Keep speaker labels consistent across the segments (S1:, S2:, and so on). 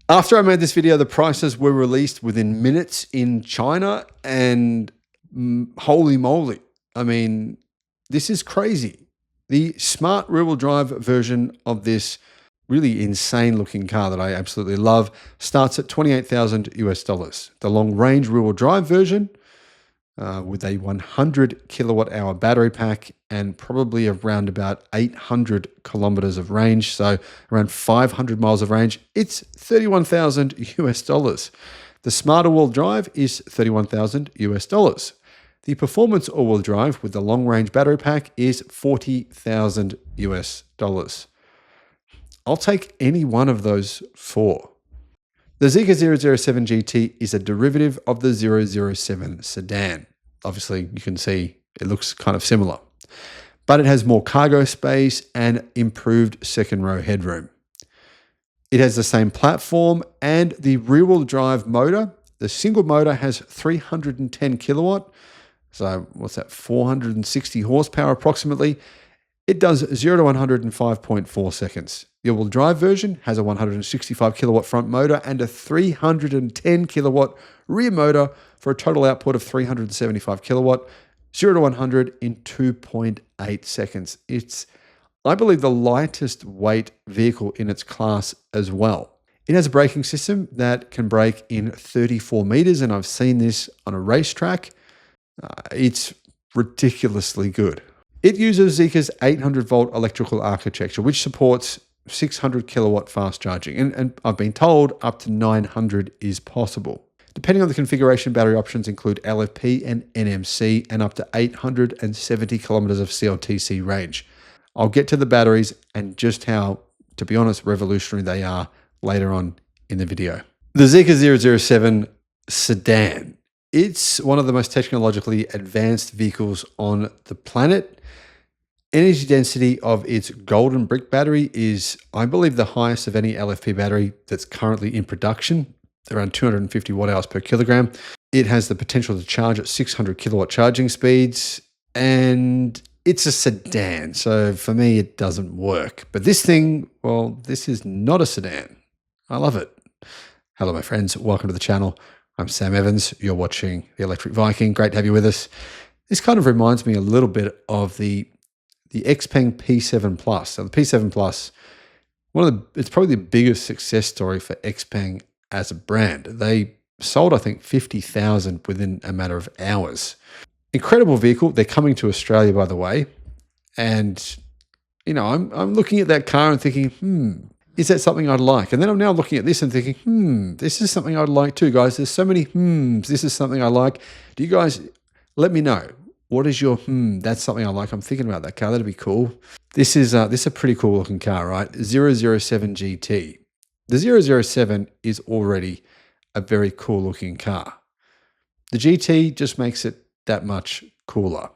S1: After I made this video, the prices were released within minutes in China, and holy moly. I mean, this is crazy. The smart rear-wheel drive version of this really insane looking car that I absolutely love starts at $28,000 US. The long range rear-wheel drive version with a 100 kilowatt hour battery pack and probably around about 800 kilometers of range. So around 500 miles of range. It's $31,000 US. The smarter wheel drive is $31,000 US. The performance all-wheel drive with the long-range battery pack is $40,000 US. I'll take any one of those four. The Zeekr 007 GT is a derivative of the 007 sedan. Obviously, you can see it looks kind of similar, but it has more cargo space and improved second row headroom. It has the same platform and the rear-wheel drive motor. The single motor has 310 kilowatt. So what's that, 460 horsepower approximately. It does 0 to 100 in 5.4 seconds. The all-wheel drive version has a 165 kilowatt front motor and a 310 kilowatt rear motor for a total output of 375 kilowatt, 0 to 100 in 2.8 seconds. It's, I believe, the lightest weight vehicle in its class as well. It has a braking system that can brake in 34 meters, and I've seen this on a racetrack. It's ridiculously good. It uses Zeekr's 800 volt electrical architecture, which supports 600 kilowatt fast charging. And I've been told up to 900 is possible. Depending on the configuration, battery options include LFP and NMC and up to 870 kilometers of CLTC range. I'll get to the batteries and just how, to be honest, revolutionary they are later on in the video. The Zeekr 007 sedan. It's one of the most technologically advanced vehicles on the planet. Energy density of its golden brick battery is, I believe, the highest of any LFP battery that's currently in production, around 250 watt hours per kilogram. It has the potential to charge at 600 kilowatt charging speeds, and it's a sedan. So for me, it doesn't work. But this thing, well, this is not a sedan. I love it. Hello, my friends. Welcome to the channel. I'm Sam Evans. You're watching the Electric Viking. Great to have you with us. This kind of reminds me a little bit of the XPeng P7 Plus. So the P7 Plus, it's probably the biggest success story for XPeng as a brand. They sold, I think, 50,000 within a matter of hours. Incredible vehicle. They're coming to Australia, by the way. And, you know, I'm looking at that car and thinking, is that something I'd like? And then I'm now looking at this and thinking, this is something I'd like too, guys. There's so many this is something I like. Do you guys let me know? What is your that's something I like? I'm thinking about that car. That'd be cool. This is a pretty cool looking car, right? 007 GT. The 007 is already a very cool looking car. The GT just makes it that much cooler.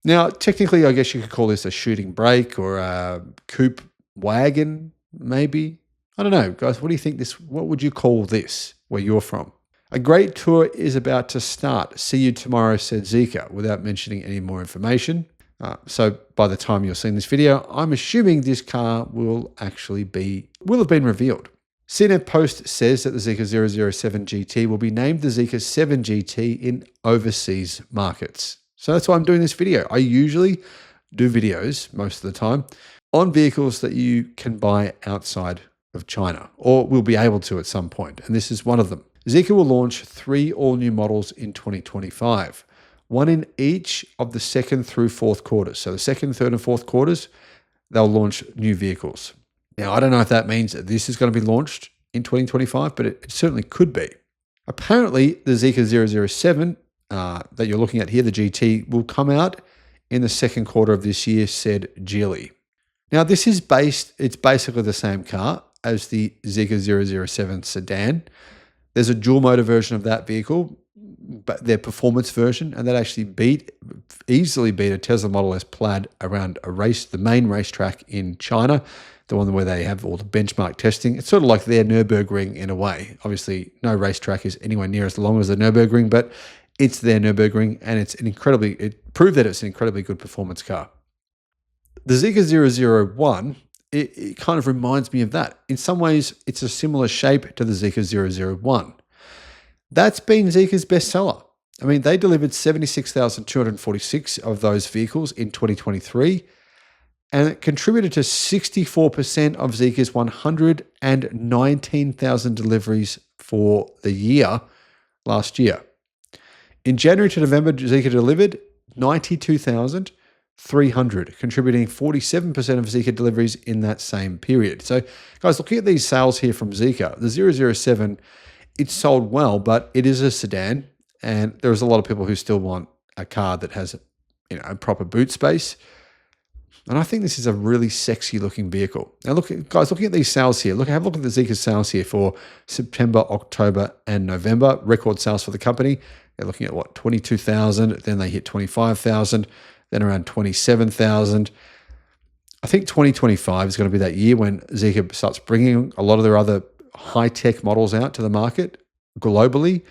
S1: Now, technically, I guess you could call this a shooting brake or a coupe wagon, maybe. I don't know, guys. What do you think what would you call this where you're from? A great tour is about to start. See you tomorrow, said Zeekr, without mentioning any more information. So by the time you're seeing this video, I'm assuming this car will have been revealed. CNET Post says that the Zeekr 007 GT will be named the Zeekr 7 GT in overseas markets. So that's why I'm doing this video. I usually do videos most of the time on vehicles that you can buy outside of China, or will be able to at some point, and this is one of them. Zeekr will launch 3 all-new models in 2025, one in each of the second through fourth quarters. So the second, third, and fourth quarters, they'll launch new vehicles. Now, I don't know if that means that this is going to be launched in 2025, but it certainly could be. Apparently, the Zeekr 007 that you're looking at here, the GT, will come out in the second quarter of this year, said Geely. Now, it's basically the same car as the Zeekr 007 sedan. There's a dual motor version of that vehicle, but their performance version, and that actually easily beat a Tesla Model S Plaid around the main racetrack in China, the one where they have all the benchmark testing. It's sort of like their Nürburgring in a way. Obviously, no racetrack is anywhere near as long as the Nürburgring, but it's their Nürburgring, and it proved that it's an incredibly good performance car. The Zeekr 001 it kind of reminds me of that. In some ways, it's a similar shape to the Zeekr 001. That's been Zeekr's bestseller. I mean, they delivered 76,246 of those vehicles in 2023, and it contributed to 64% of Zeekr's 119,000 deliveries for the year last year. In January to November, Zeekr delivered 92,300, contributing 47% of Zeekr deliveries in that same period. So, guys, looking at these sales here from Zeekr, the 007, it sold well, but it is a sedan, and there's a lot of people who still want a car that has, a proper boot space. And I think this is a really sexy looking vehicle. Now, look, guys, looking at these sales here, have a look at the Zeekr sales here for September, October, and November. Record sales for the company. They're looking at 22,000. Then they hit 25,000. Then around 27,000. I think 2025 is going to be that year when Zeekr starts bringing a lot of their other high-tech models out to the market globally.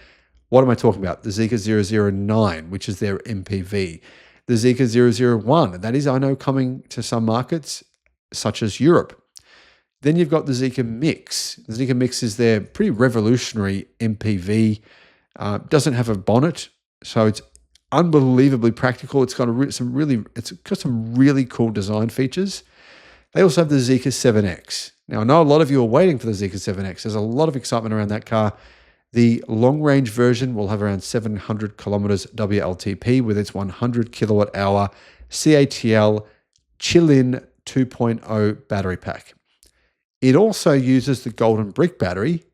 S1: What am I talking about? The Zeekr 009, which is their MPV. The Zeekr 001, that is, I know, coming to some markets, such as Europe. Then you've got the Zeekr Mix. The Zeekr Mix is their pretty revolutionary MPV. Doesn't have a bonnet, so it's unbelievably practical. It's got some really cool design features. They also have the Zeekr 7X. Now, I know a lot of you are waiting for the Zeekr 7X. There's a lot of excitement around that car. The long-range version will have around 700 kilometers WLTP with its 100 kilowatt-hour CATL Chill-In 2.0 battery pack. It also uses the Golden Brick battery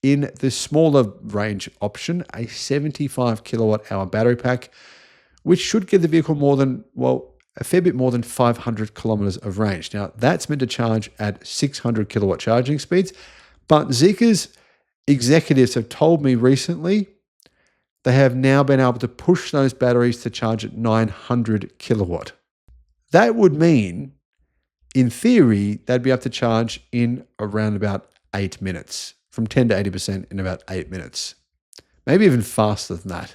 S1: in the smaller range option, a 75 kilowatt-hour battery pack, which should give the vehicle a fair bit more than 500 kilometers of range. Now, that's meant to charge at 600 kilowatt charging speeds, but Zeekr's executives have told me recently they have now been able to push those batteries to charge at 900 kilowatt. That would mean, in theory, they'd be able to charge in around about 8 minutes, from 10 to 80% in about 8 minutes, maybe even faster than that.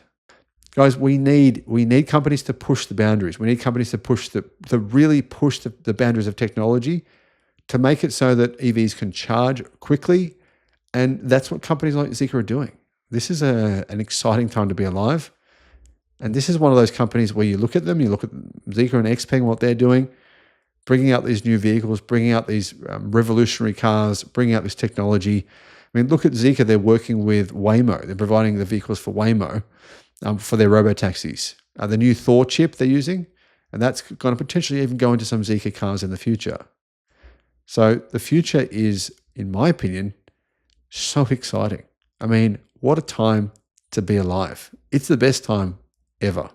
S1: Guys, we need companies to push the boundaries. We need companies to really push the boundaries of technology to make it so that EVs can charge quickly. And that's what companies like Zeekr are doing. This is an exciting time to be alive. And this is one of those companies where you look at Zeekr and XPeng, what they're doing, bringing out these new vehicles, bringing out these revolutionary cars, bringing out this technology. I mean, look at Zeekr. They're working with Waymo. They're providing the vehicles for Waymo for their robo-taxis. The new Thor chip they're using, and that's going to potentially even go into some Zeekr cars in the future. So the future is, in my opinion, so exciting. I mean, what a time to be alive. It's the best time ever.